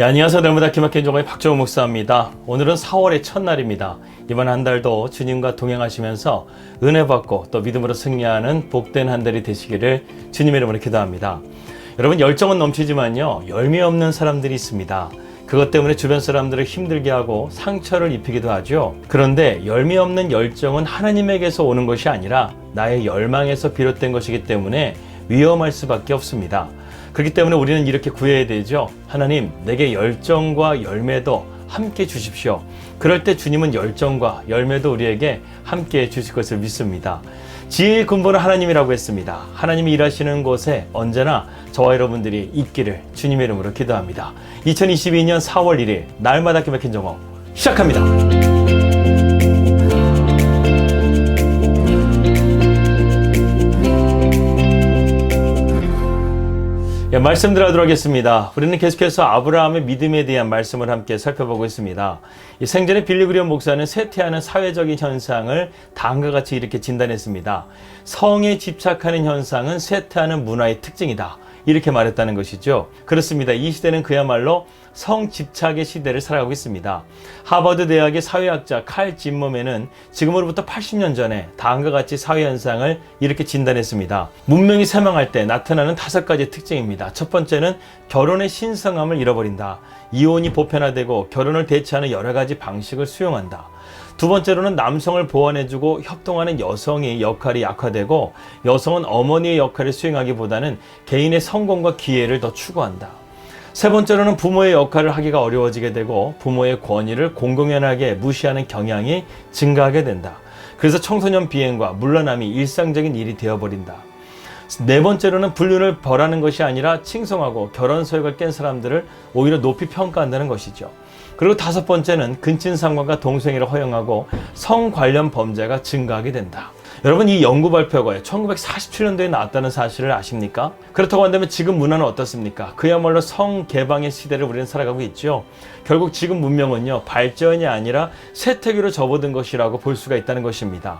안녕하세요. 날마다 기막힌 종의 박정우 목사입니다. 오늘은 4월의 첫날입니다. 이번 한 달도 주님과 동행하시면서 은혜 받고 또 믿음으로 승리하는 복된 한 달이 되시기를 주님의 이름으로 기도합니다. 여러분, 열정은 넘치지만요, 열매 없는 사람들이 있습니다. 그것 때문에 주변 사람들을 힘들게 하고 상처를 입히기도 하죠. 그런데 열매 없는 열정은 하나님에게서 오는 것이 아니라 나의 열망에서 비롯된 것이기 때문에 위험할 수밖에 없습니다. 그렇기 때문에 우리는 이렇게 구해야 되죠. 하나님, 내게 열정과 열매도 함께 주십시오. 그럴 때 주님은 열정과 열매도 우리에게 함께 주실 것을 믿습니다. 지혜의 근본은 하나님이라고 했습니다. 하나님이 일하시는 곳에 언제나 저와 여러분들이 있기를 주님의 이름으로 기도합니다. 2022년 4월 1일 날마다 기막힌 정오 시작합니다. 말씀 들어가도록 하겠습니다. 우리는 계속해서 아브라함의 믿음에 대한 말씀을 함께 살펴보고 있습니다. 생전에 빌리 그레이엄 목사는 쇠퇴하는 사회적인 현상을 다음과 같이 이렇게 진단했습니다. 성에 집착하는 현상은 쇠퇴하는 문화의 특징이다. 이렇게 말했다는 것이죠. 그렇습니다. 이 시대는 그야말로 성집착의 시대를 살아가고 있습니다. 하버드 대학의 사회학자 칼 짐머맨은 지금으로부터 80년 전에 다음과 같이 사회현상을 이렇게 진단했습니다. 문명이 쇠망할 때 나타나는 5가지 특징입니다. 첫 번째는 결혼의 신성함을 잃어버린다. 이혼이 보편화되고 결혼을 대체하는 여러 가지 방식을 수용한다. 두 번째로는 남성을 보완해주고 협동하는 여성의 역할이 약화되고 여성은 어머니의 역할을 수행하기보다는 개인의 성공과 기회를 더 추구한다. 세 번째로는 부모의 역할을 하기가 어려워지게 되고 부모의 권위를 공공연하게 무시하는 경향이 증가하게 된다. 그래서 청소년 비행과 물러남이 일상적인 일이 되어버린다. 네 번째로는 불륜을 벌하는 것이 아니라 칭송하고 결혼 서약을 깬 사람들을 오히려 높이 평가한다는 것이죠. 그리고 5번째는 근친상간과 동성애를 허용하고 성 관련 범죄가 증가하게 된다. 여러분, 이 연구 발표가 1947년도에 나왔다는 사실을 아십니까? 그렇다고 한다면 지금 문화는 어떻습니까? 그야말로 성 개방의 시대를 우리는 살아가고 있죠. 결국 지금 문명은요, 발전이 아니라 쇠퇴기로 접어든 것이라고 볼 수가 있다는 것입니다.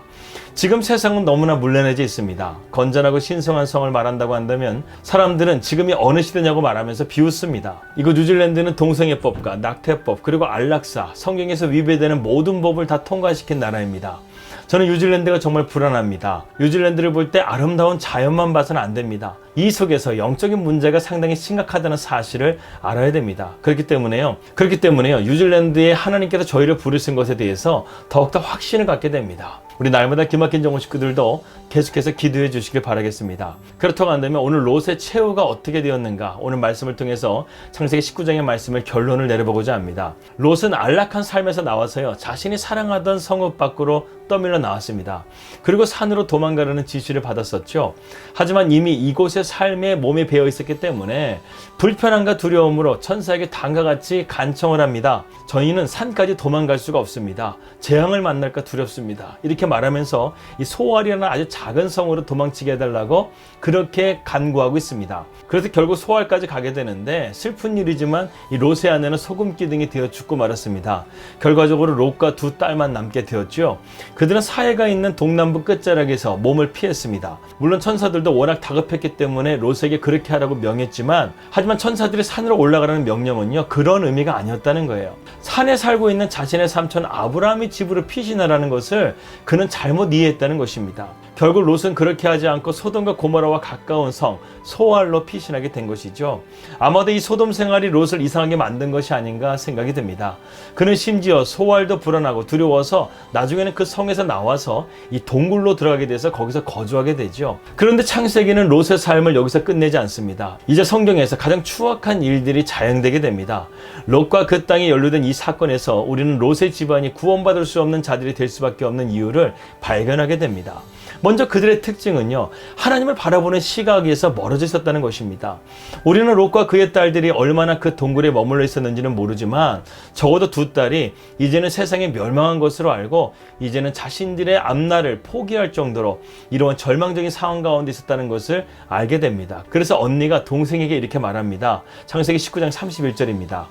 지금 세상은 너무나 물란해져 있습니다. 건전하고 신성한 성을 말한다고 한다면 사람들은 지금이 어느 시대냐고 말하면서 비웃습니다. 이곳 뉴질랜드는 동성애법과 낙태법 그리고 안락사, 성경에서 위배되는 모든 법을 다 통과시킨 나라입니다. 저는 뉴질랜드가 정말 불안합니다. 뉴질랜드를 볼 때 아름다운 자연만 봐서는 안 됩니다. 이 속에서 영적인 문제가 상당히 심각하다는 사실을 알아야 됩니다. 그렇기 때문에요. 뉴질랜드에 하나님께서 저희를 부르신 것에 대해서 더욱더 확신을 갖게 됩니다. 우리 날마다 기막힌 정오 식구들도 계속해서 기도해 주시길 바라겠습니다. 그렇다고 한다면 오늘 롯의 최후가 어떻게 되었는가, 오늘 말씀을 통해서 창세기 19장의 말씀을 결론을 내려보고자 합니다. 롯은 안락한 삶에서 나와서요, 자신이 사랑하던 성읍 밖으로 떠밀려 나왔습니다. 그리고 산으로 도망가려는 지시를 받았었죠. 하지만 이미 이곳의 삶에 몸에 배어 있었기 때문에 불편함과 두려움으로 천사에게 다음과 같이 간청을 합니다. 저희는 산까지 도망갈 수가 없습니다. 재앙을 만날까 두렵습니다. 이렇게 말하면서 이 소알이라는 아주 작은 성으로 도망치게 해달라고 그렇게 간구하고 있습니다. 그래서 결국 소알까지 가게 되는데 슬픈 일이지만 이 롯의 아내는 소금 기둥이 되어 죽고 말았습니다. 결과적으로 롯과 2 딸만 남게 되었죠. 그들은 사해가 있는 동남부 끝자락에서 몸을 피했습니다. 물론 천사들도 워낙 다급했기 때문에 롯에게 그렇게 하라고 명했지만, 하지만 천사들이 산으로 올라가라는 명령은요, 그런 의미가 아니었다는 거예요. 산에 살고 있는 자신의 삼촌 아브라함의 집으로 피신하라는 것을 그는 잘못 이해했다는 것입니다. 결국 롯은 그렇게 하지 않고 소돔과 고모라와 가까운 성 소알로 피신하게 된 것이죠. 아마도 이 소돔 생활이 롯을 이상하게 만든 것이 아닌가 생각이 듭니다. 그는 심지어 소알도 불안하고 두려워서 나중에는 그 성에서 나와서 이 동굴로 들어가게 돼서 거기서 거주하게 되죠. 그런데 창세기는 롯의 삶을 여기서 끝내지 않습니다. 이제 성경에서 가장 추악한 일들이 자행되게 됩니다. 롯과 그 땅에 연루된 이 사건에서 우리는 롯의 집안이 구원받을 수 없는 자들이 될 수밖에 없는 이유를 발견하게 됩니다. 먼저 그들의 특징은요, 하나님을 바라보는 시각에서 멀어져 있었다는 것입니다. 우리는 롯과 그의 딸들이 얼마나 그 동굴에 머물러 있었는지는 모르지만 적어도 2 딸이 이제는 세상에 멸망한 것으로 알고 이제는 자신들의 앞날을 포기할 정도로 이러한 절망적인 상황 가운데 있었다는 것을 알게 됩니다. 그래서 언니가 동생에게 이렇게 말합니다. 창세기 19장 31절입니다.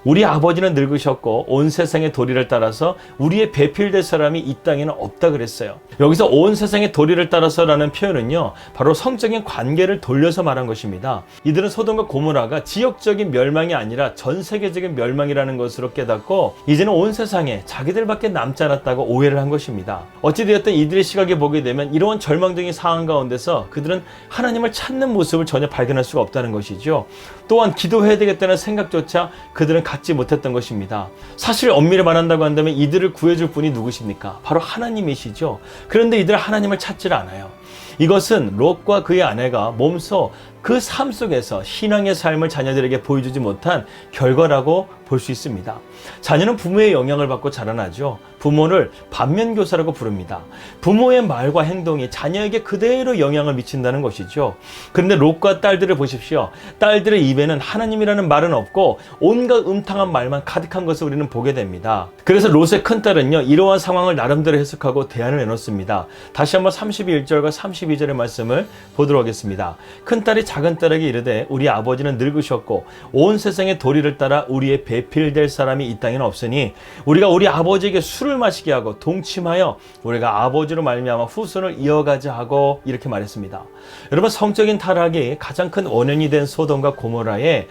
우리 아버지는 늙으셨고 온 세상의 도리를 따라서 우리의 배필될 사람이 이 땅에는 없다 그랬어요. 여기서 온 세상의 도리를 따라서라는 표현은요, 바로 성적인 관계를 돌려서 말한 것입니다. 이들은 소돔과 고모라가 지역적인 멸망이 아니라 전 세계적인 멸망이라는 것으로 깨닫고 이제는 온 세상에 자기들밖에 남지 않았다고 오해를 한 것입니다. 어찌되었든 이들의 시각에 보게 되면 이러한 절망적인 상황 가운데서 그들은 하나님을 찾는 모습을 전혀 발견할 수가 없다는 것이죠. 또한 기도해야 되겠다는 생각조차 그들은 갖지 못했던 것입니다. 사실 엄밀히 말한다고 한다면 이들을 구해줄 분이 누구십니까? 바로 하나님이시죠. 그런데 이들은 하나님을 찾질 않아요. 이것은 롯과 그의 아내가 몸소 그 삶 속에서 신앙의 삶을 자녀들에게 보여주지 못한 결과라고 볼 수 있습니다. 자녀는 부모의 영향을 받고 자라나죠. 부모를 반면교사라고 부릅니다. 부모의 말과 행동이 자녀에게 그대로 영향을 미친다는 것이죠. 그런데 롯과 딸들을 보십시오. 딸들의 입에는 하나님이라는 말은 없고 온갖 음탕한 말만 가득한 것을 우리는 보게 됩니다. 그래서 롯의 큰딸은요, 이러한 상황을 나름대로 해석하고 대안을 내놓습니다. 다시 한번 31절과 32절의 말씀을 보도록 하겠습니다. 큰딸이 작은딸에게 이르되 우리 아버지는 늙으셨고 온 세상의 도리를 따라 우리의 배필될 사람이 이 땅에는 없으니 우리가 우리 아버지에게 술을 마시게 하고 동침하여 우리가 아버지로 말미암아 후손을 이어가자 하고 이렇게 말했습니다. 여러분, 성적인 타락이 가장 큰 원인이 된 소돔과 고모라의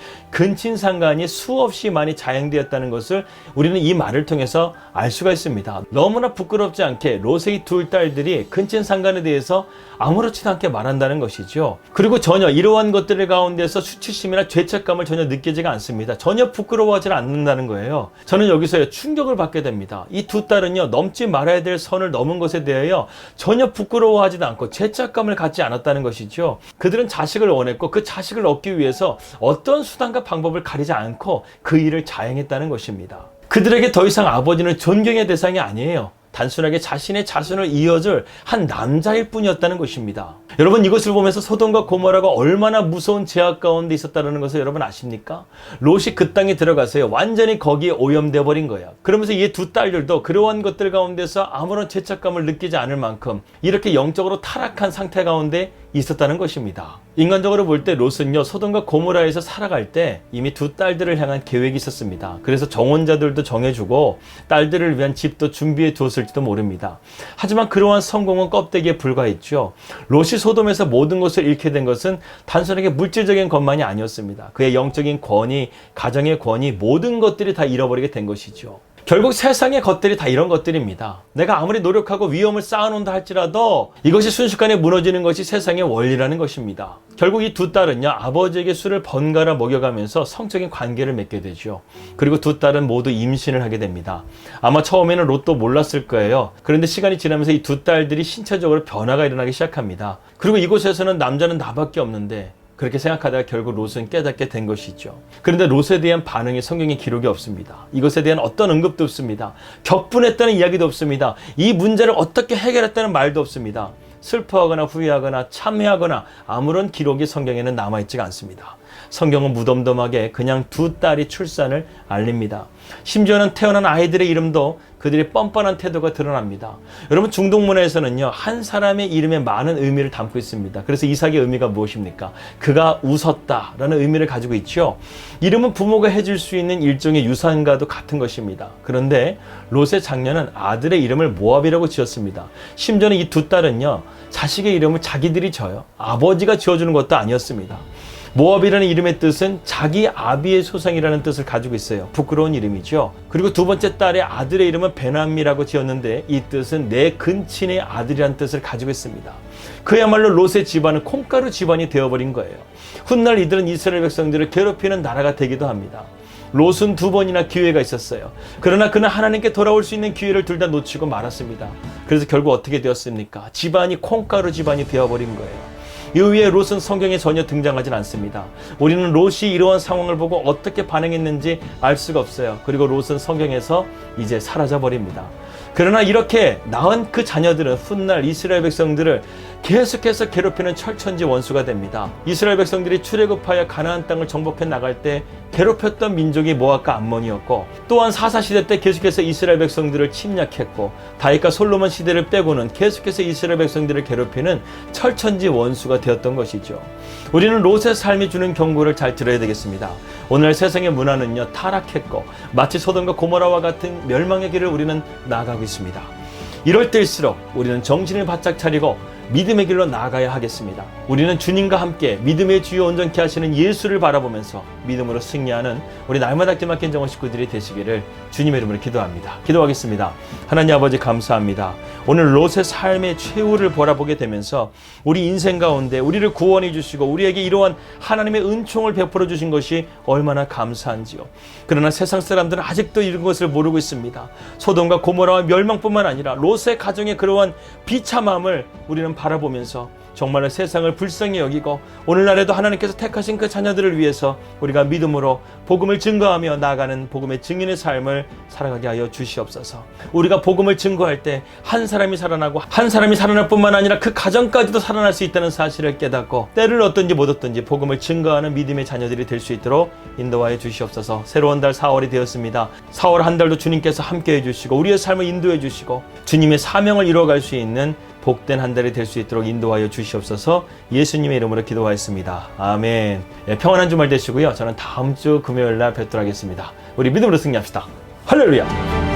근친상간이 수없이 많이 자행되었다는 것을 우리는 이 말을 통해서 알 수가 있습니다. 너무나 부끄럽지 않게 롯의 두 딸들이 근친상간에 대해서 아무렇지도 않게 말한다는 것이죠. 그리고 전혀 이러한 것들 가운데서 수치심이나 죄책감을 전혀 느끼지가 않습니다. 전혀 부끄러워하지 않는다는 거예요. 저는 여기서 충격을 받게 됩니다. 이 두 딸은요, 넘지 말아야 될 선을 넘은 것에 대하여 전혀 부끄러워하지도 않고 죄책감을 갖지 않았다는 것이죠. 그들은 자식을 원했고 그 자식을 얻기 위해서 어떤 수단과 방법을 가리지 않고 그 일을 자행했다는 것입니다. 그들에게 더 이상 아버지는 존경의 대상이 아니에요. 단순하게 자신의 자손을 이어줄 한 남자일 뿐이었다는 것입니다. 여러분, 이것을 보면서 소돔과 고모라가 얼마나 무서운 죄악 가운데 있었다는 것을 여러분 아십니까? 롯이 그 땅에 들어가서요, 완전히 거기에 오염되어 버린 거예요. 그러면서 이 두 딸들도 그러한 것들 가운데서 아무런 죄책감을 느끼지 않을 만큼 이렇게 영적으로 타락한 상태 가운데 있었다는 것입니다. 인간적으로 볼 때 롯은요, 소돔과 고모라에서 살아갈 때 이미 두 딸들을 향한 계획이 있었습니다. 그래서 정혼자들도 정해주고 딸들을 위한 집도 준비해 두었을지도 모릅니다. 하지만 그러한 성공은 껍데기에 불과했죠. 롯이 소돔에서 모든 것을 잃게 된 것은 단순하게 물질적인 것만이 아니었습니다. 그의 영적인 권위, 가정의 권위, 모든 것들이 다 잃어버리게 된 것이죠. 결국 세상의 것들이 다 이런 것들입니다. 내가 아무리 노력하고 위험을 쌓아놓는다 할지라도 이것이 순식간에 무너지는 것이 세상의 원리라는 것입니다. 결국 이 두 딸은요, 아버지에게 술을 번갈아 먹여가면서 성적인 관계를 맺게 되죠. 그리고 두 딸은 모두 임신을 하게 됩니다. 아마 처음에는 롯도 몰랐을 거예요. 그런데 시간이 지나면서 이 두 딸들이 신체적으로 변화가 일어나기 시작합니다. 그리고 이곳에서는 남자는 나밖에 없는데 그렇게 생각하다가 결국 롯은 깨닫게 된 것이죠. 그런데 롯에 대한 반응이 성경에 기록이 없습니다. 이것에 대한 어떤 언급도 없습니다. 격분했다는 이야기도 없습니다. 이 문제를 어떻게 해결했다는 말도 없습니다. 슬퍼하거나 후회하거나 참회하거나 아무런 기록이 성경에는 남아있지가 않습니다. 성경은 무덤덤하게 그냥 두 딸이 출산을 알립니다. 심지어는 태어난 아이들의 이름도 그들의 뻔뻔한 태도가 드러납니다. 여러분, 중동문화에서는요, 한 사람의 이름에 많은 의미를 담고 있습니다. 그래서 이삭의 의미가 무엇입니까? 그가 웃었다라는 의미를 가지고 있죠. 이름은 부모가 해줄 수 있는 일종의 유산과도 같은 것입니다. 그런데 롯의 장녀는 아들의 이름을 모압이라고 지었습니다. 심지어는 이 두 딸은요, 자식의 이름을 자기들이 져요. 아버지가 지어주는 것도 아니었습니다. 모압이라는 이름의 뜻은 자기 아비의 소생이라는 뜻을 가지고 있어요. 부끄러운 이름이죠. 그리고 두 번째 딸의 아들의 이름은 베남미라고 지었는데 이 뜻은 내 근친의 아들이라는 뜻을 가지고 있습니다. 그야말로 롯의 집안은 콩가루 집안이 되어버린 거예요. 훗날 이들은 이스라엘 백성들을 괴롭히는 나라가 되기도 합니다. 롯은 두 번이나 기회가 있었어요. 그러나 그는 하나님께 돌아올 수 있는 기회를 둘 다 놓치고 말았습니다. 그래서 결국 어떻게 되었습니까? 집안이 콩가루 집안이 되어버린 거예요. 이후에 롯은 성경에 전혀 등장하진 않습니다. 우리는 롯이 이러한 상황을 보고 어떻게 반응했는지 알 수가 없어요. 그리고 롯은 성경에서 이제 사라져버립니다. 그러나 이렇게 낳은 그 자녀들은 훗날 이스라엘 백성들을 계속해서 괴롭히는 철천지 원수가 됩니다. 이스라엘 백성들이 출애굽하여 가나안 땅을 정복해 나갈 때 괴롭혔던 민족이 모압과 암몬이었고, 또한 사사시대 때 계속해서 이스라엘 백성들을 침략했고, 다윗과 솔로몬 시대를 빼고는 계속해서 이스라엘 백성들을 괴롭히는 철천지 원수가 되었던 것이죠. 우리는 롯의 삶이 주는 경고를 잘 들어야 되겠습니다. 오늘 세상의 문화는요, 타락했고 마치 소돔과 고모라와 같은 멸망의 길을 우리는 나아가고 있습니다. 이럴 때일수록 우리는 정신을 바짝 차리고 믿음의 길로 나아가야 하겠습니다. 우리는 주님과 함께 믿음의 주요 온전케 하시는 예수를 바라보면서 믿음으로 승리하는 우리 날마다 기막힌 정원 식구들이 되시기를 주님의 이름으로 기도합니다. 기도하겠습니다. 하나님 아버지 감사합니다. 오늘 롯의 삶의 최후를 바라보게 되면서 우리 인생 가운데 우리를 구원해 주시고 우리에게 이러한 하나님의 은총을 베풀어 주신 것이 얼마나 감사한지요. 그러나 세상 사람들은 아직도 이런 것을 모르고 있습니다. 소돔과 고모라와 멸망뿐만 아니라 롯의 가정의 그러한 비참함을 우리는 바라보면서 정말로 세상을 불쌍히 여기고 오늘날에도 하나님께서 택하신 그 자녀들을 위해서 우리가 믿음으로 복음을 증거하며 나아가는 복음의 증인의 삶을 살아가게 하여 주시옵소서. 우리가 복음을 증거할 때 한 사람이 살아나고 한 사람이 살아날 뿐만 아니라 그 가정까지도 살아날 수 있다는 사실을 깨닫고 때를 얻든지 못 얻든지 복음을 증거하는 믿음의 자녀들이 될 수 있도록 인도하여 주시옵소서. 새로운 달 4월이 되었습니다. 4월 한 달도 주님께서 함께해 주시고 우리의 삶을 인도해 주시고 주님의 사명을 이루어갈 수 있는 복된 한 달이 될 수 있도록 인도하여 주시옵소서. 예수님의 이름으로 기도하였습니다. 아멘. 평안한 주말 되시고요. 저는 다음 주 금요일 날 뵙도록 하겠습니다. 우리 믿음으로 승리합시다. 할렐루야.